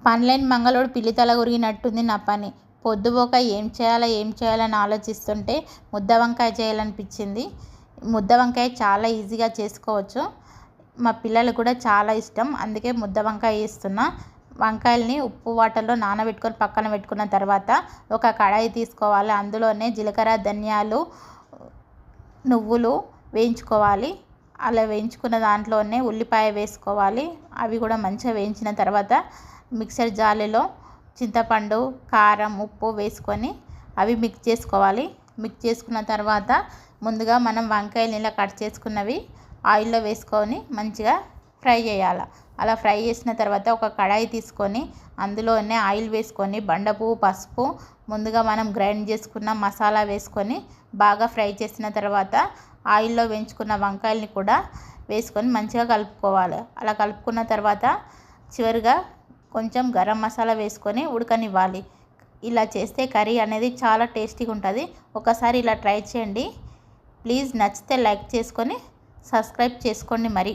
పనిలేని మంగళోడు పిల్లితల గురిగినట్టుంది నా పని. పొద్దుపోక ఏం చేయాలని ఆలోచిస్తుంటే ముద్ద వంకాయ చేయాలనిపించింది. ముద్ద వంకాయ చాలా ఈజీగా చేసుకోవచ్చు. మా పిల్లలకు కూడా చాలా ఇష్టం. అందుకే ముద్ద వంకాయ చేస్తున్నా. వంకాయల్ని ఉప్పు వాటర్లో నానబెట్టుకొని పక్కన పెట్టుకున్న తర్వాత ఒక కడాయి తీసుకోవాలి. అందులోనే జీలకర్ర, ధనియాలు, నువ్వులు వేయించుకోవాలి. అలా వేయించుకున్న దాంట్లోనే ఉల్లిపాయ వేసుకోవాలి. అవి కూడా మంచిగా వేయించిన తర్వాత మిక్సర్ జాలీలో చింతపండు, కారం, ఉప్పు వేసుకొని అవి మిక్స్ చేసుకోవాలి. మిక్స్ చేసుకున్న తర్వాత ముందుగా మనం వంకాయలు ఇలా కట్ చేసుకున్నవి ఆయిల్లో వేసుకొని మంచిగా ఫ్రై చేయాలి. అలా ఫ్రై చేసిన తర్వాత ఒక కడాయి తీసుకొని అందులోనే ఆయిల్ వేసుకొని బండపువ్వు, పసుపు, ముందుగా మనం గ్రైండ్ చేసుకున్న మసాలా వేసుకొని బాగా ఫ్రై చేసిన తర్వాత ఆయిల్లో వేయించుకున్న వంకాయల్ని కూడా వేసుకొని మంచిగా కలుపుకోవాలి. అలా కలుపుకున్న తర్వాత చివరిగా కొంచెం గరం మసాలా వేసుకొని ఉడకనివ్వాలి. ఇలా చేస్తే కర్రీ అనేది చాలా టేస్టీగా ఉంటుంది. ఒకసారి ఇలా ట్రై చేయండి. ప్లీజ్ నచ్చితే లైక్ చేసుకొని సబ్స్క్రైబ్ చేసుకోండి మరి.